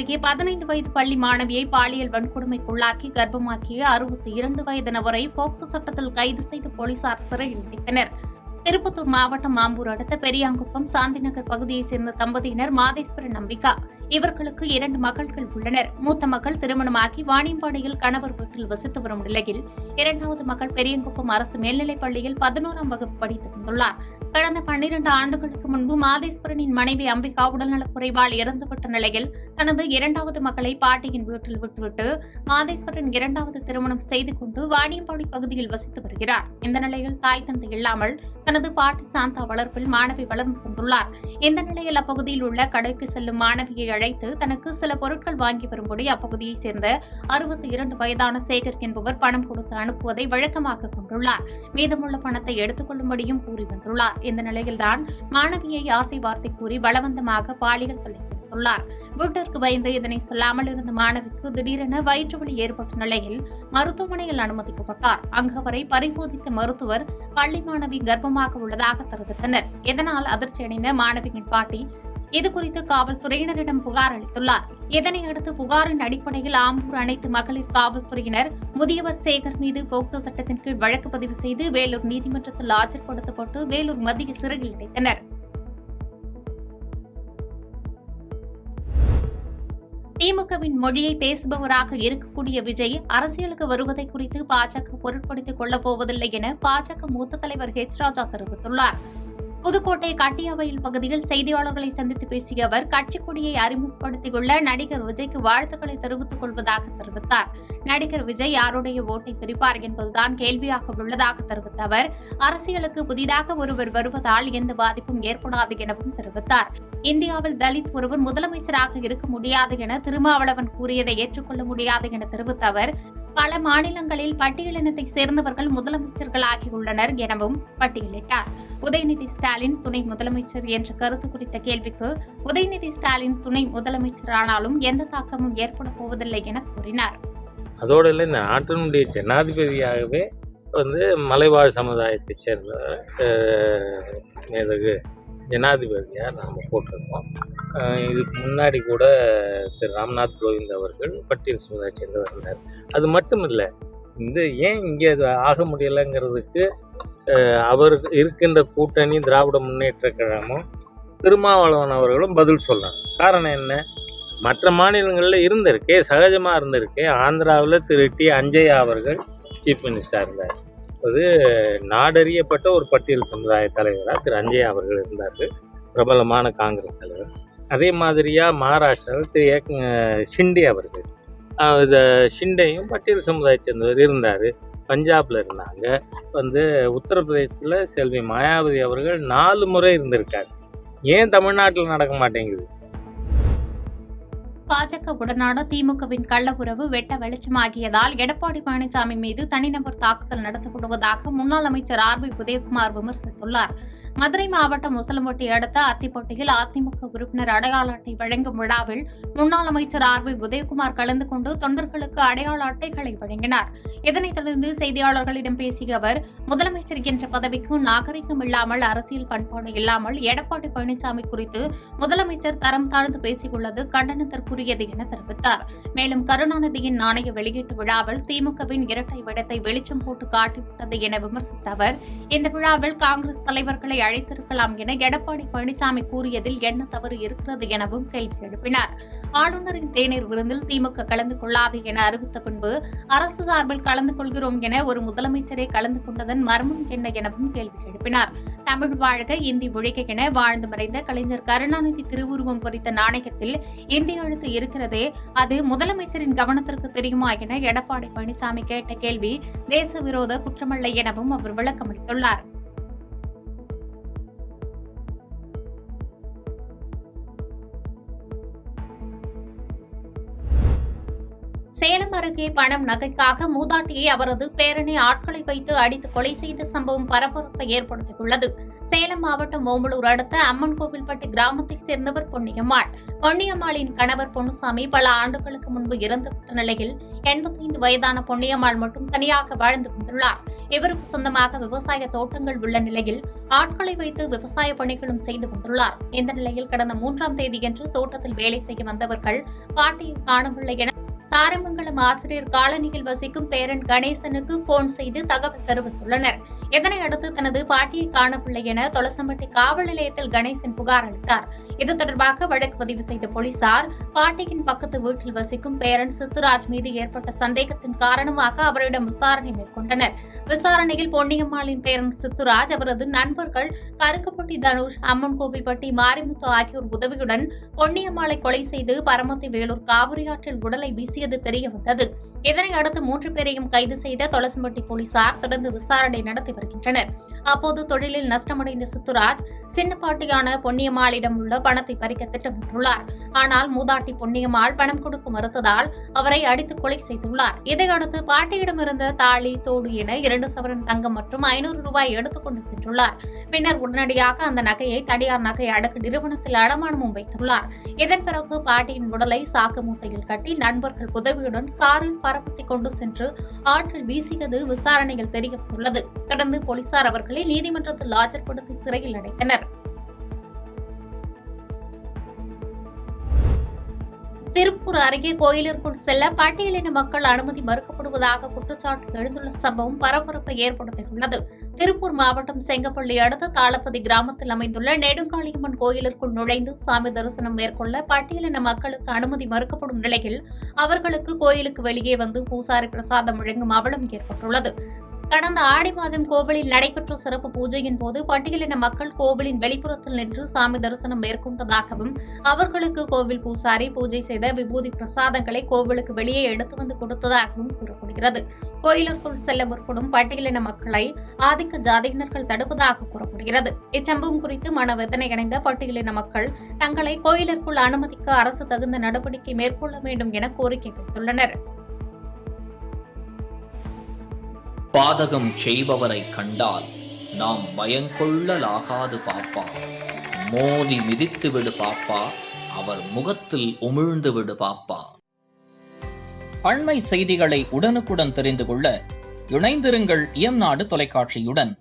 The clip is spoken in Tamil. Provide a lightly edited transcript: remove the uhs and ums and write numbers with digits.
அருகே 15 வயது பள்ளி மாணவியை பாலியல் வன்கொடுமைக்குள்ளாக்கி கர்ப்பமாக்கிய 62 வயது நபரை போக்சோ சட்டத்தில் கைது செய்து போலீசார் சிறையில் அடைத்தனர். திருப்பத்தூர் மாவட்டம் ஆம்பூர் அடுத்த பெரியாங்குப்பம் சாந்திநகர் பகுதியைச் சேர்ந்த தம்பதியினர் மாதேஸ்வரன் நம்பிக்கா. இவர்களுக்கு 2 மகள்கள் உள்ளனர். மூத்த மகள் திருமணமாகி வாணியம்பாடியில் கணவர் வீட்டில் வசித்து வரும் நிலையில் 2வது மகள் பெரியங்குப்பம் அரசு மேல்நிலைப் பள்ளியில் 11ஆம் வகுப்பு படித்து வந்துள்ளார். கடந்த 12 ஆண்டுகளுக்கு முன்பு மாதேஸ்வரனின் மனைவி அம்பிகா உடல்நலக் குறைவால் இறந்துவிட்ட நிலையில் தனது 2வது மகளை பாட்டியின் வீட்டில் விட்டுவிட்டு மாதேஸ்வரன் 2வது திருமணம் செய்து கொண்டு வாணியம்பாடி பகுதியில் வசித்து வருகிறார். இந்த நிலையில் தாய் தந்தை இல்லாமல் தனது பாட்டி சாந்தா வளர்ப்பில் மாணவி வளர்ந்து கொண்டுள்ளார். இந்த நிலையில் அப்பகுதியில் உள்ள கடைக்கு செல்லும் மாணவியை அழைத்து தனக்கு சில பொருட்கள் வாங்கி வரும்படி அப்பகுதியைச் சேர்ந்த 62 வயதான சேகர் என்பவர் பணம் கொடுத்து அனுப்புவதை வழக்கமாக கொண்டுள்ளார். மீதமுள்ள பணத்தை எடுத்துக் கொள்ளும்படியும் கூறி வந்துள்ளார். இந்த நிலையில்தான் மாணவியை ஆசை வார்த்தை கூறி பலவந்தமாக பாலியல் தொல்லை கொடுத்துள்ளார். வீட்டிற்கு பயந்து இதனை சொல்லாமல் இருந்த மாணவிக்கு திடீரென வயிற்று வலி ஏற்பட்ட நிலையில் மருத்துவமனையில் அனுமதிக்கப்பட்டார். அங்கு அவரை பரிசோதித்த மருத்துவர் பள்ளி மாணவி கர்ப்பமாக உள்ளதாக தெரிவித்தனர். இதனால் அதிர்ச்சியடைந்த மாணவியின் பாட்டி இதுகுறித்து காவல்துறையினரிடம் புகார் அளித்துள்ளார். இதனையடுத்து புகாரின் அடிப்படையில் ஆம்பூர் அனைத்து மகளிர் காவல்துறையினர் முதியவர் சேகர் மீது போக்சோ சட்டத்தின் கீழ் வழக்கு பதிவு செய்து வேலூர் நீதிமன்றத்தில் ஆஜர்படுத்தப்பட்டு வேலூர் மத்திய சிறையில் அடைத்தனர். திமுகவின் மொழியை பேசுபவராக இருக்கக்கூடிய விஜய் அரசியலுக்கு வருவதை குறித்து பாஜக பொருட்படுத்திக் கொள்ளப் போவதில்லை என பாஜக மூத்த தலைவர் ஹெச் ராஜா தெரிவித்துள்ளார். புதுக்கோட்டை கட்டியவயல் பகுதியில் செய்தியாளர்களை சந்தித்து பேசிய அவர் கட்சிக் கொடியை அறிமுகப்படுத்தியுள்ள நடிகர் விஜய்க்கு வாழ்த்துக்களை தெரிவித்துக் கொள்வதாக தெரிவித்தார். நடிகர் விஜய் யாருடைய ஓட்டை பிரிப்பார் என்பதுதான் கேள்வியாக உள்ளதாக தெரிவித்த அவர் அரசியலுக்கு புதிதாக ஒருவர் வருவதால் எந்த பாதிப்பும் ஏற்படாது எனவும் தெரிவித்தார். இந்தியாவில் தலித் ஒருவர் முதலமைச்சராக இருக்க முடியாது என திருமாவளவன் கூறியதை ஏற்றுக்கொள்ள முடியாது என தெரிவித்த அவர் பல மாநிலங்களில் பட்டியலினத்தை சேர்ந்தவர்கள் முதலமைச்சர்களாகியுள்ளனர் எனவும் பட்டியலிட்டார். உதயநிதி ஸ்டாலின் துணை முதலமைச்சர் என்ற கருத்து குறித்த கேள்விக்கு உதயநிதி ஸ்டாலின் துணை முதலமைச்சரானாலும் எந்த தாக்கமும் ஏற்பட போவதில்லை என கூறினார். அதோடு இல்லை, இந்த நாட்டினுடைய ஜனாதிபதியாகவே மலைவாழ் சமுதாயத்தைச் சேர்ந்த மேதகு ஜனாதிபதியாக நாம் போட்டிருக்கோம். இதுக்கு முன்னாடி கூட திரு ராம்நாத் கோவிந்த் அவர்கள் பட்டியல் சமுதாயத்தை சேர்ந்தவர் இருந்தார். அது மட்டும் இல்லை, ஏன் இங்கே அது ஆக முடியலைங்கிறதுக்கு அவர் இருக்கின்ற கூட்டணி திராவிட முன்னேற்ற கழகமும் திருமாவளவன் அவர்களும் பதில் சொல்லலாம். காரணம் என்ன? மற்ற மாநிலங்களில் இருந்திருக்கே, சகஜமாக இருந்திருக்கே. ஆந்திராவில் திரு டி அஞ்சையா அவர்கள் சீஃப் மினிஸ்டராக இருந்தார். அது நாடறியப்பட்ட ஒரு பட்டியல் சமுதாய தலைவராக திரு அஞ்சையா அவர்கள் இருந்தார்கள், பிரபலமான காங்கிரஸ் தலைவர். அதே மாதிரியாக மகாராஷ்டிராவில் திரு ஷிண்டே அவர்கள், ஷிண்டேயும் பட்டியல் சமுதாயத்தை சேர்ந்தவர் இருந்தார். பஞ்சாபில் இருந்தாங்க. உத்தரப்பிரதேசத்தில் செல்வி மாயாவதி அவர்கள் 4 முறை இருந்திருக்காரு. ஏன் தமிழ்நாட்டில் நடக்க மாட்டேங்குது? பாஜக உடனான திமுகவின் கள்ள உறவு வெட்ட வெளிச்சமாகியதால் எடப்பாடி பழனிசாமி மீது தனிநபர் தாக்குதல் நடத்தப்படுவதாக முன்னாள் அமைச்சர் ஆர். பி. உதயகுமார் விமர்சித்துள்ளார். மதுரை மாவட்டம் முசலம்பட்டி அடுத்த அத்திப்பட்டியில் அதிமுக உறுப்பினர் அடையாள அட்டை வழங்கும் விழாவில் முன்னாள் அமைச்சர் ஆர். பி. உதயகுமார் கலந்து கொண்டு தொண்டர்களுக்கு அடையாள அட்டைகளை வழங்கினார். இதனைத் தொடர்ந்து செய்தியாளர்களிடம் பேசிய அவர் முதலமைச்சர் என்ற பதவிக்கு நாகரிகம் இல்லாமல், அரசியல் பண்பாடு இல்லாமல் எடப்பாடி பழனிசாமி குறித்து முதலமைச்சர் தரம் தாழ்ந்து பேசியுள்ளது கண்டனத்திற்குரியது என தெரிவித்தார். மேலும் கருணாநிதியின் நாணய வெளியீட்டு விழாவில் திமுகவின் இரட்டை வேடத்தை வெளிச்சம் போட்டு காட்டிவிட்டது என விமர்சித்த அவர் இந்த விழாவில் காங்கிரஸ் தலைவர்களை அழைத்திருக்கலாம் என எடப்பாடி பழனிசாமி கூறியதில் என்ன தவறு இருக்கிறது எனவும் கேள்வி எழுப்பினார். ஆளுநரின் தேநீர் விருந்தில் திமுக கலந்து கொள்ளாது என அறிவித்த பின்பு அரசு சார்பில் கலந்து கொள்கிறோம் என ஒரு முதலமைச்சரே கலந்து கொண்டதன் மர்மம் என்ன எனவும் கேள்வி எழுப்பினார். தமிழ் வாழ்க, இந்தி ஒழிக என வாழ்ந்து மறைந்த கலைஞர் கருணாநிதி திருவுருவம் குறித்த நாணயத்தில் இந்தி எழுத்து இருக்கிறதே, அது முதலமைச்சரின் கவனத்திற்கு தெரியுமா என எடப்பாடி பழனிசாமி கேட்ட கேள்வி தேச விரோத குற்றமல்ல எனவும் அவர் விளக்கமளித்துள்ளார். சேலம் அருகே பணம் நகைக்காக மூதாட்டியை அவரது பேரனை ஆட்களை வைத்து அடித்து கொலை செய்த சம்பவம் பரபரப்பை ஏற்படுத்தியுள்ளது. சேலம் மாவட்டம் ஓமலூர் அடுத்த அம்மன் கோவில்பட்டி கிராமத்தைச் சேர்ந்தவர் பொன்னியம்மாள். பொன்னியம்மாளின் கணவர் பொன்னுசாமி பல ஆண்டுகளுக்கு முன்பு இறந்துவிட்ட நிலையில் 85 வயதான பொன்னியம்மாள் மட்டும் தனியாக வாழ்ந்து வந்துள்ளார். இவருக்கு சொந்தமாக விவசாய தோட்டங்கள் உள்ள நிலையில் ஆட்களை வைத்து விவசாய பணிகளும் செய்து வந்துள்ளார். இந்த நிலையில் கடந்த 3ஆம் தேதியன்று தோட்டத்தில் வேலை செய்ய வந்தவர்கள் பாட்டியை காணவில்லை என தாரமங்கலம் ஆசிரியர் காலனியில் வசிக்கும் பேரன் கணேசனுக்கு போன் செய்து தகவல் தெரிவித்துள்ளனர். இதனையடுத்து தனது பாட்டியை காணவில்லை என தொலசம்பட்டி காவல் நிலையத்தில் கணேசன் புகார் அளித்தார். இது தொடர்பாக வழக்கு பதிவு செய்த போலீசார் பாட்டியின் பக்கத்து வீட்டில் வசிக்கும் பேரன் சித்துராஜ் மீது ஏற்பட்ட சந்தேகத்தின் காரணமாக அவரிடம் விசாரணை மேற்கொண்டனர். விசாரணையில் பொன்னியம்மாளின் பேரன் சித்துராஜ், அவரது நண்பர்கள் கருக்கப்பட்டி தனுஷ், அம்மன் கோவில்பட்டி மாரிமுத்து ஆகியோர் உதவியுடன் பொன்னியம்மாளை கொலை செய்து பரமத்தி வேலூர் காவிரி ஆற்றில் உடலை வீசியது தெரியவந்தது. இதனை அடுத்து 3 பேரையும் கைது செய்த தொலசம்பட்டி போலீசார் தொடர்ந்து விசாரணை நடத்தி வருகின்றனர். அப்போது தொழிலில் நஷ்டமடைந்த சித்துராஜ் சின்னப்பாட்டியான பொன்னியம்மாளிடம் உள்ள பணத்தை பறிக்க திட்டமிட்டுள்ளார். ஆனால் மூதாட்டி பொன்னியம்மாள் பணம் கொடுக்க மறுத்ததால் அவரை அடித்து கொலை செய்துள்ளார். இதையடுத்து பாட்டியிடமிருந்த தாலி, தோடு என 2 சவரன் தங்கம் மற்றும் 500 ரூபாய் எடுத்துக்கொண்டு சென்றுள்ளார். பின்னர் உடனடியாக அந்த நகையை தனியார் நகை அடக்கு நிறுவனத்தில் அடமானமும் வைத்துள்ளார். இதன் பிறகு பாட்டியின் உடலை சாக்கு மூட்டையில் கட்டி நண்பர்கள் உதவியுடன் காரில் பரப்பத்தி கொண்டு சென்று ஆற்றில் வீசியது விசாரணையில் தெரியவந்துள்ளது. தொடர்ந்து போலீசார் அவர்களை நீதிமன்றத்தில் ஆஜர்படுத்தி சிறையில் அடைத்தனர். திருப்பூர் அருகே கோயிலிற்குள் செல்ல பட்டியலின மக்கள் அனுமதி மறுக்கப்படுவதாக குற்றச்சாட்டு எழுந்துள்ள சம்பவம் பரபரப்பை ஏற்படுத்தியுள்ளது. திருப்பூர் மாவட்டம் செங்கப்பள்ளி அடுத்த தாளப்பதி கிராமத்தில் அமைந்துள்ள நெடுங்காளியம்மன் கோயிலிற்குள் நுழைந்து சாமி தரிசனம் மேற்கொள்ள பட்டியலின மக்களுக்கு அனுமதி மறுக்கப்படும் நிலையில் அவர்களுக்கு கோயிலுக்கு வெளியே வந்து பூசாரி பிரசாதம் வழங்கும் அவலம் ஏற்பட்டுள்ளது. கடந்த ஆடி மாதம் கோவிலில் நடைபெற்ற சிறப்பு பூஜையின் போது பட்டியலின மக்கள் கோவிலின் வெளிப்புறத்தில் நின்று சாமி தரிசனம் மேற்கொண்டதாகவும், அவர்களுக்கு கோவில் பூசாரி பூஜை செய்த விபூதி பிரசாதங்களை கோவிலுக்கு வெளியே எடுத்து வந்து கொடுத்ததாகவும் கூறப்படுகிறது. கோயிலுக்குள் செல்ல முற்படும் பட்டியலின மக்களை ஆதிக்க ஜாதியினர்கள் தடுப்பதாக கூறப்படுகிறது. இச்சம்பவம் குறித்து மனவேதனை அடைந்த பட்டியலின மக்கள் தங்களை கோயிலிற்குள் அனுமதிக்க அரசு தகுந்த நடவடிக்கை மேற்கொள்ள வேண்டும் என கோரிக்கை வைத்துள்ளனர். பாதகம் செய்பவரை கண்டால் நாம் பயங்கொள்ளலாகாது பாப்பா, மோதி மிதித்து விடு பாப்பா, அவர் முகத்தில் உமிழ்ந்து விடு பாப்பா. அண்மை செய்திகளை உடனுக்குடன் தெரிந்து கொள்ள இணைந்திருங்கள் இயம்நாடு தொலைக்காட்சியுடன்.